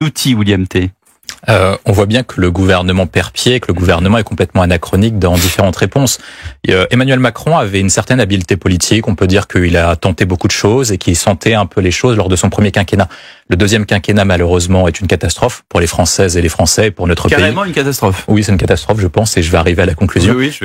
outil, William T. On voit bien que le gouvernement perd pied, que le gouvernement est complètement anachronique dans différentes réponses. Emmanuel Macron avait une certaine habileté politique. On peut dire qu'il a tenté beaucoup de choses et qu'il sentait un peu les choses lors de son premier quinquennat. Le deuxième quinquennat, malheureusement, est une catastrophe pour les Françaises et les Français et pour notre pays. Carrément une catastrophe. Oui, c'est une catastrophe, je pense, et je vais arriver à la conclusion. Oui,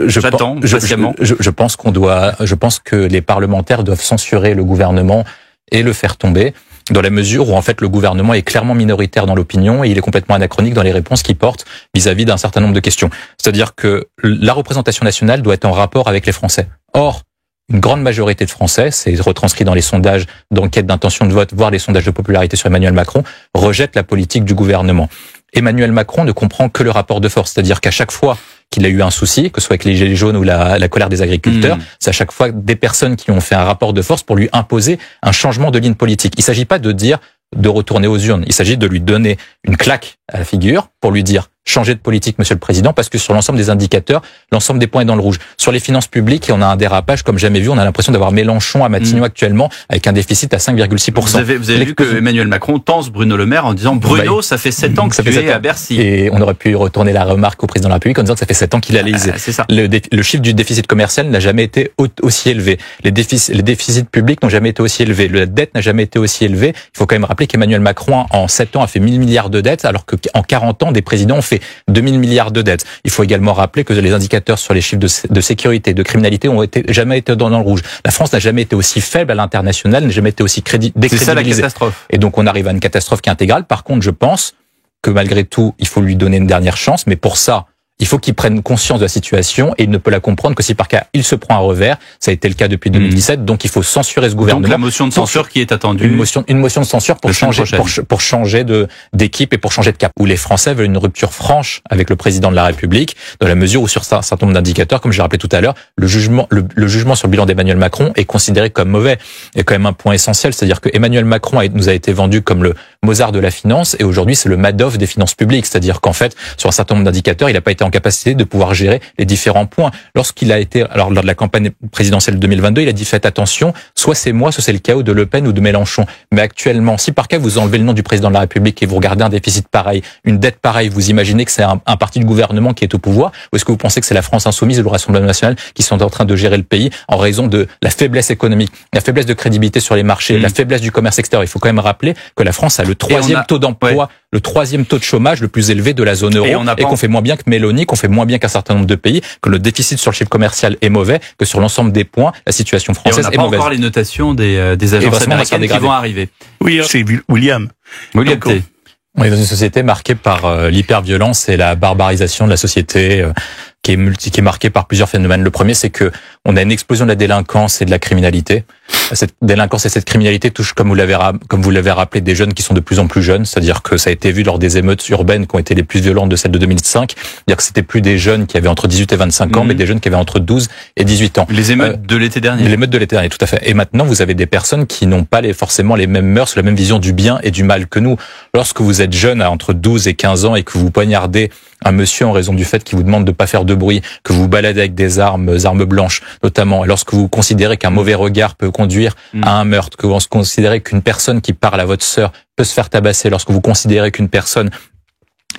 j'attends patiemment. Je pense que les parlementaires doivent censurer le gouvernement et le faire tomber, dans la mesure où en fait le gouvernement est clairement minoritaire dans l'opinion et il est complètement anachronique dans les réponses qu'il porte vis-à-vis d'un certain nombre de questions. C'est-à-dire que la représentation nationale doit être en rapport avec les Français. Or, une grande majorité de Français, c'est retranscrit dans les sondages d'enquête d'intention de vote, voire les sondages de popularité sur Emmanuel Macron, rejettent la politique du gouvernement. Emmanuel Macron ne comprend que le rapport de force, c'est-à-dire qu'à chaque fois qu'il a eu un souci, que ce soit avec les gilets jaunes ou la colère des agriculteurs, c'est à chaque fois des personnes qui ont fait un rapport de force pour lui imposer un changement de ligne politique. Il ne s'agit pas de dire de retourner aux urnes, il s'agit de lui donner une claque à la figure pour lui dire changer de politique, Monsieur le Président, parce que sur l'ensemble des indicateurs, l'ensemble des points est dans le rouge. Sur les finances publiques, on a un dérapage comme jamais vu. On a l'impression d'avoir Mélenchon à Matignon actuellement, avec un déficit à 5,6%. Vous avez vu que Emmanuel Macron tense Bruno Le Maire en disant Bruno, ça fait 7 ans que tu es à Bercy. Et on aurait pu retourner la remarque au président de la République en disant que ça fait 7 ans qu'il est à l'Élysée. C'est ça. Le chiffre du déficit commercial n'a jamais été aussi élevé. Les déficits publics n'ont jamais été aussi élevés. La dette n'a jamais été aussi élevée. Il faut quand même rappeler qu'Emmanuel Macron, en 7 ans, a fait 1000 milliards de dettes, alors qu'en 40 ans, des présidents ont fait 2000 milliards de dettes. Il faut également rappeler que les indicateurs sur les chiffres de sécurité, de criminalité jamais été dans le rouge. La France n'a jamais été aussi faible à l'international, n'a jamais été aussi décrédibilisée. C'est ça la catastrophe. Et donc on arrive à une catastrophe qui est intégrale. Par contre, je pense que malgré tout, il faut lui donner une dernière chance, mais pour ça, il faut qu'il prenne conscience de la situation et il ne peut la comprendre que si par cas il se prend un revers. Ça a été le cas depuis 2017, donc il faut censurer ce gouvernement. Donc la motion de censure qui est attendue. Une motion de censure pour changer d'équipe et pour changer de cap. Où les Français veulent une rupture franche avec le président de la République, dans la mesure où sur un certain nombre d'indicateurs, comme je l'ai rappelé tout à l'heure, le jugement sur le bilan d'Emmanuel Macron est considéré comme mauvais. Il y a quand même un point essentiel, c'est-à-dire que Emmanuel Macron nous a été vendu comme le Mozart de la finance et aujourd'hui c'est le Madoff des finances publiques. C'est-à-dire qu'en fait, sur un certain nombre d'indicateurs, il n'a pas été en capacité de pouvoir gérer les différents points. Lors de la campagne présidentielle 2022, il a dit faites attention, soit c'est moi, soit c'est le chaos de Le Pen ou de Mélenchon. Mais actuellement, si par cas vous enlevez le nom du président de la République et vous regardez un déficit pareil, une dette pareille, vous imaginez que c'est un parti du gouvernement qui est au pouvoir, ou est-ce que vous pensez que c'est la France insoumise et le Rassemblement national qui sont en train de gérer le pays en raison de la faiblesse économique, la faiblesse de crédibilité sur les marchés, la faiblesse du commerce extérieur? Il faut quand même rappeler que la France a le troisième taux d'emploi, le troisième taux de chômage le plus élevé de la zone euro et qu'on fait moins bien que Mélanie, qu'on fait moins bien qu'un certain nombre de pays, que le déficit sur le chiffre commercial est mauvais, que sur l'ensemble des points, la situation française est mauvaise. Et on n'a pas encore les notations des agences américaines qui vont arriver. Oui, c'est William. T. On est dans une société marquée par l'hyperviolence et la barbarisation de la société, qui est marquée par plusieurs phénomènes. Le premier, c'est que on a une explosion de la délinquance et de la criminalité. Cette délinquance et cette criminalité touchent, comme vous l'avez rappelé, des jeunes qui sont de plus en plus jeunes. C'est-à-dire que ça a été vu lors des émeutes urbaines qui ont été les plus violentes de celles de 2005. C'est-à-dire que c'était plus des jeunes qui avaient entre 18 et 25 ans, mais des jeunes qui avaient entre 12 et 18 ans. Les émeutes de l'été dernier. Les émeutes de l'été dernier, tout à fait. Et maintenant, vous avez des personnes qui n'ont pas forcément les mêmes mœurs, la même vision du bien et du mal que nous. Lorsque vous êtes jeune, à entre 12 et 15 ans, et que vous poignardez un monsieur en raison du fait qu'il vous demande de pas faire de bruit, que vous baladez avec des armes blanches, notamment, lorsque vous considérez qu'un mauvais regard peut conduire à un meurtre, que vous considérez qu'une personne qui parle à votre sœur peut se faire tabasser, lorsque vous considérez qu'une personne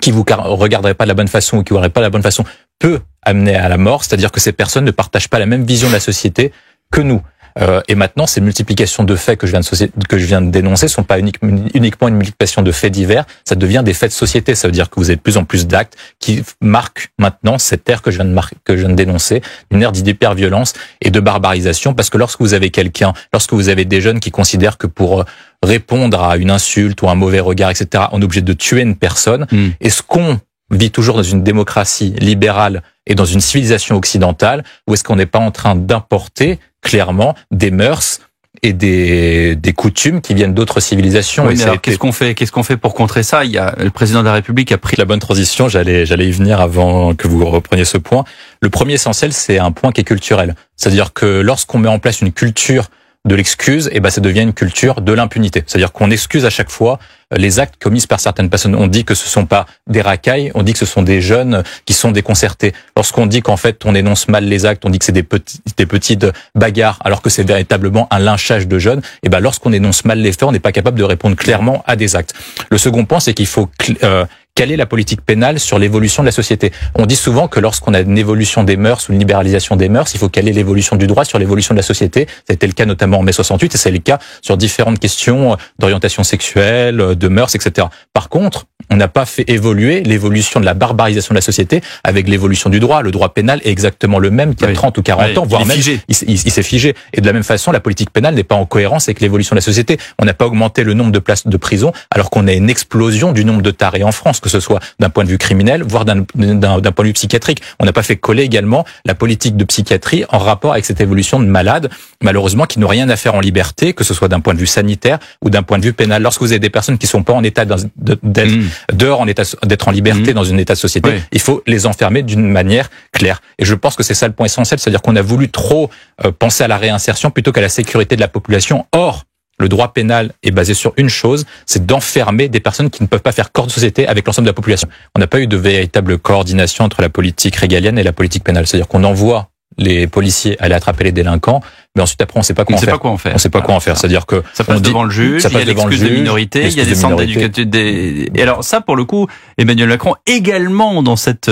qui vous regarderait pas de la bonne façon ou qui aurait pas la bonne façon peut amener à la mort, c'est-à-dire que ces personnes ne partagent pas la même vision de la société que nous. Et maintenant, ces multiplications de faits que je viens de dénoncer sont pas uniquement une multiplication de faits divers, ça devient des faits de société. Ça veut dire que vous avez de plus en plus d'actes qui marquent maintenant cette ère que je viens de dénoncer, une ère d'hyperviolence et de barbarisation, parce que lorsque vous avez des jeunes qui considèrent que pour répondre à une insulte ou un mauvais regard, etc., on est obligé de tuer une personne, est-ce qu'on vit toujours dans une démocratie libérale et dans une civilisation occidentale, ou est-ce qu'on n'est pas en train d'importer clairement des mœurs et des coutumes qui viennent d'autres civilisations? Oui, mais alors, qu'est-ce qu'on fait pour contrer ça? Le président de la République a pris la bonne transition. J'allais y venir avant que vous repreniez ce point. Le premier essentiel, c'est un point qui est culturel. C'est-à-dire que lorsqu'on met en place une culture de l'excuse, et ça devient une culture de l'impunité. C'est-à-dire qu'on excuse à chaque fois les actes commis par certaines personnes. On dit que ce sont pas des racailles, on dit que ce sont des jeunes qui sont déconcertés. Lorsqu'on dit qu'en fait on énonce mal les actes, on dit que c'est des petites bagarres, alors que c'est véritablement un lynchage de jeunes, et lorsqu'on énonce mal les faits, on n'est pas capable de répondre clairement à des actes. Le second point, c'est qu'il faut caler la politique pénale sur l'évolution de la société. On dit souvent que lorsqu'on a une évolution des mœurs ou une libéralisation des mœurs, il faut caler l'évolution du droit sur l'évolution de la société. Ça a été le cas notamment en mai 68 et c'est le cas sur différentes questions d'orientation sexuelle, de mœurs, etc. Par contre, on n'a pas fait évoluer l'évolution de la barbarisation de la société avec l'évolution du droit. Le droit pénal est exactement le même qu'il y a 30 ou 40 ans, voire même il s'est figé. Et de la même façon, la politique pénale n'est pas en cohérence avec l'évolution de la société. On n'a pas augmenté le nombre de places de prison alors qu'on a une explosion du nombre de tarés en France, que ce soit d'un point de vue criminel, voire d'un point de vue psychiatrique. On n'a pas fait coller également la politique de psychiatrie en rapport avec cette évolution de malades, malheureusement, qui n'ont rien à faire en liberté, que ce soit d'un point de vue sanitaire ou d'un point de vue pénal. Lorsque vous avez des personnes qui sont pas en état d'être dehors, d'être en liberté dans un état de société, il faut les enfermer d'une manière claire. Et je pense que c'est ça le point essentiel, c'est-à-dire qu'on a voulu trop penser à la réinsertion plutôt qu'à la sécurité de la population. Or, le droit pénal est basé sur une chose, c'est d'enfermer des personnes qui ne peuvent pas faire corps de société avec l'ensemble de la population. On n'a pas eu de véritable coordination entre la politique régalienne et la politique pénale. C'est-à-dire qu'on envoie les policiers aller attraper les délinquants, mais ensuite après on ne sait pas quoi en faire. On sait pas quoi en faire. C'est-à-dire que ça passe devant le juge, il y a l'excuse de minorité, il y a des centres d'éducation. Et alors ça, pour le coup, Emmanuel Macron également dans cette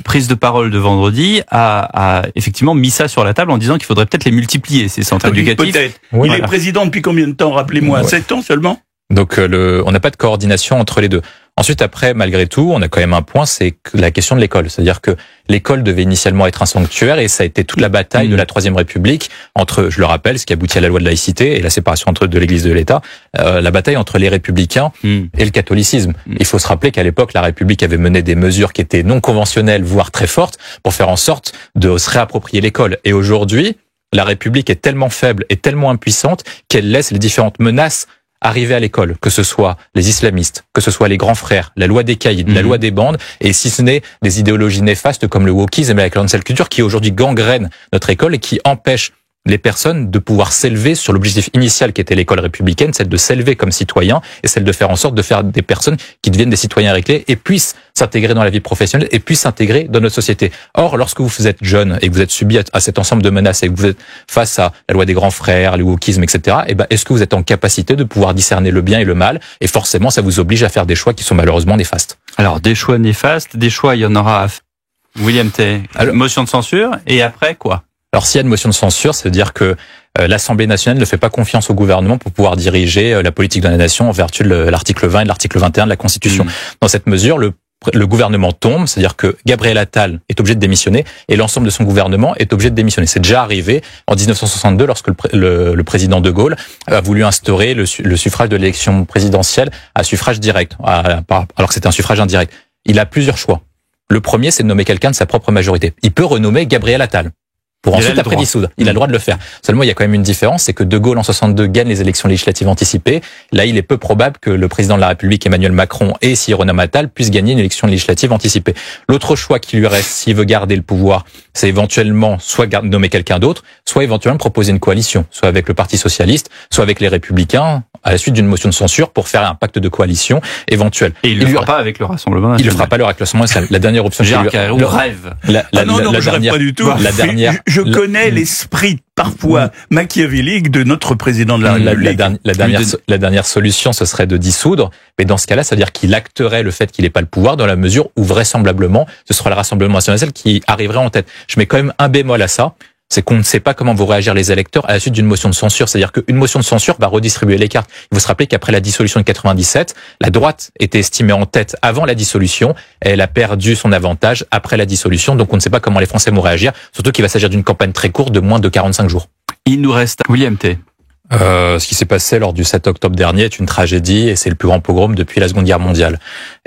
prise de parole de vendredi a effectivement mis ça sur la table en disant qu'il faudrait peut-être les multiplier, ces centres éducatifs. Peut-être. Il est président depuis combien de temps, rappelez-moi, 7 ans seulement? Donc on n'a pas de coordination entre les deux. Ensuite, après, malgré tout, on a quand même un point, c'est la question de l'école. C'est-à-dire que l'école devait initialement être un sanctuaire et ça a été toute la bataille de la Troisième République entre, je le rappelle, ce qui aboutit à la loi de laïcité et la séparation de l'Église et de l'État, la bataille entre les républicains et le catholicisme. Il faut se rappeler qu'à l'époque, la République avait mené des mesures qui étaient non conventionnelles, voire très fortes, pour faire en sorte de se réapproprier l'école. Et aujourd'hui, la République est tellement faible et tellement impuissante qu'elle laisse les différentes menaces arriver à l'école, que ce soit les islamistes, que ce soit les grands frères, la loi des caïds, la loi des bandes, et si ce n'est des idéologies néfastes comme le wokisme et la cancel culture qui aujourd'hui gangrènent notre école et qui empêchent les personnes de pouvoir s'élever sur l'objectif initial qui était l'école républicaine, celle de s'élever comme citoyen et celle de faire en sorte de faire des personnes qui deviennent des citoyens réglés et puissent s'intégrer dans la vie professionnelle et puissent s'intégrer dans notre société. Or, lorsque vous êtes jeune et que vous êtes subi à cet ensemble de menaces et que vous êtes face à la loi des grands frères, le wokisme, etc., est-ce que vous êtes en capacité de pouvoir discerner le bien et le mal? Et forcément, ça vous oblige à faire des choix qui sont malheureusement néfastes. Alors, des choix néfastes, des choix, il y en aura à William Tay. Motion de censure, et après quoi? Alors, s'il y a une motion de censure, ça veut dire que l'Assemblée nationale ne fait pas confiance au gouvernement pour pouvoir diriger la politique de la nation en vertu de l'article 20 et de l'article 21 de la Constitution. Dans cette mesure, le gouvernement tombe, c'est-à-dire que Gabriel Attal est obligé de démissionner et l'ensemble de son gouvernement est obligé de démissionner. C'est déjà arrivé en 1962 lorsque le président de Gaulle a voulu instaurer le suffrage de l'élection présidentielle à suffrage direct, alors que c'était un suffrage indirect. Il a plusieurs choix. Le premier, c'est de nommer quelqu'un de sa propre majorité. Il peut renommer Gabriel Attal pour ensuite après dissoudre. Il a le droit de le faire. Seulement, il y a quand même une différence, c'est que De Gaulle en 62 gagne les élections législatives anticipées. Là, il est peu probable que le président de la République, Emmanuel Macron, et s'il renomme Attal, puissent gagner une élection législative anticipée. L'autre choix qui lui reste, s'il veut garder le pouvoir, c'est éventuellement soit nommer quelqu'un d'autre, soit éventuellement proposer une coalition, soit avec le Parti socialiste, soit avec les Républicains, à la suite d'une motion de censure pour faire un pacte de coalition éventuel. Et il ne le fera pas avec le Rassemblement national. Il le fera pas avec le Rassemblement national. La dernière option, le rêve. Non, je rêve pas du tout. Je connais l'esprit parfois machiavélique de notre président de la République. La dernière solution, ce serait de dissoudre. Mais dans ce cas-là, ça veut dire qu'il acterait le fait qu'il n'ait pas le pouvoir dans la mesure où vraisemblablement, ce sera le Rassemblement national qui arriverait en tête. Je mets quand même un bémol à ça. C'est qu'on ne sait pas comment vont réagir les électeurs à la suite d'une motion de censure. C'est-à-dire qu'une motion de censure va redistribuer les cartes. Il faut se rappeler qu'après la dissolution de 97, la droite était estimée en tête avant la dissolution. Et elle a perdu son avantage après la dissolution. Donc on ne sait pas comment les Français vont réagir. Surtout qu'il va s'agir d'une campagne très courte de moins de 45 jours. Il nous reste William Tay. Ce qui s'est passé lors du 7 octobre dernier est une tragédie et c'est le plus grand pogrom depuis la Seconde Guerre mondiale.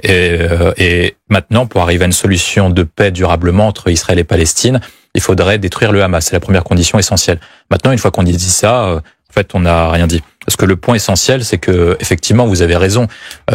Et maintenant, pour arriver à une solution de paix durablement entre Israël et Palestine, il faudrait détruire le Hamas. C'est la première condition essentielle. Maintenant, une fois qu'on dit ça, en fait, on n'a rien dit. Parce que le point essentiel, c'est que, effectivement, vous avez raison.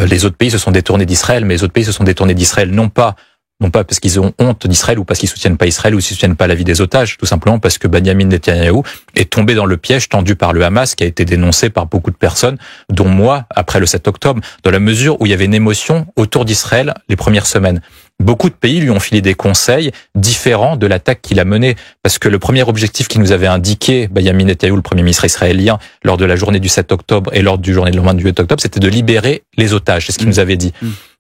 Les autres pays se sont détournés d'Israël, mais les autres pays se sont détournés d'Israël non pas non pas parce qu'ils ont honte d'Israël ou parce qu'ils soutiennent pas Israël ou s'ils soutiennent pas la vie des otages, tout simplement parce que Benjamin Netanyahou est tombé dans le piège tendu par le Hamas, qui a été dénoncé par beaucoup de personnes, dont moi, après le 7 octobre, dans la mesure où il y avait une émotion autour d'Israël les premières semaines. Beaucoup de pays lui ont filé des conseils différents de l'attaque qu'il a menée, parce que le premier objectif qu'il nous avait indiqué, Benjamin Netanyahou, le premier ministre israélien, lors de la journée du 7 octobre et lors du journée de lendemain du 8 octobre, c'était de libérer les otages. C'est ce qu'il nous avait dit.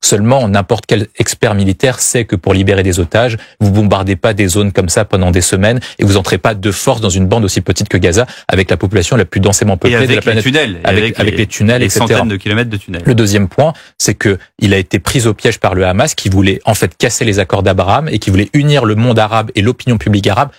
Seulement, n'importe quel expert militaire sait que pour libérer des otages, vous bombardez pas des zones comme ça pendant des semaines et vous entrez pas de force dans une bande aussi petite que Gaza, avec la population la plus densément peuplée de la planète. Avec les tunnels, etc. Centaines de kilomètres de tunnels. Le deuxième point, c'est que il a été pris au piège par le Hamas, qui voulait en fait casser les accords d'Abraham et qui voulait unir le monde arabe et l'opinion publique arabe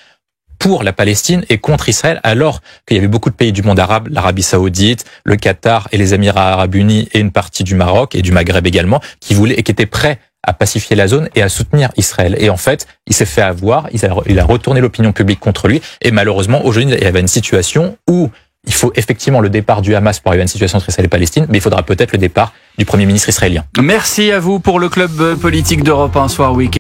pour la Palestine et contre Israël, alors qu'il y avait beaucoup de pays du monde arabe, l'Arabie Saoudite, le Qatar et les Émirats Arabes Unis et une partie du Maroc et du Maghreb également, qui voulaient et qui étaient prêts à pacifier la zone et à soutenir Israël. Et en fait, il s'est fait avoir, il a retourné l'opinion publique contre lui, et malheureusement, aujourd'hui, il y avait une situation où il faut effectivement le départ du Hamas pour arriver à une situation entre Israël et Palestine, mais il faudra peut-être le départ du Premier ministre israélien. Merci à vous pour le club politique d'Europe 1 Soir Week.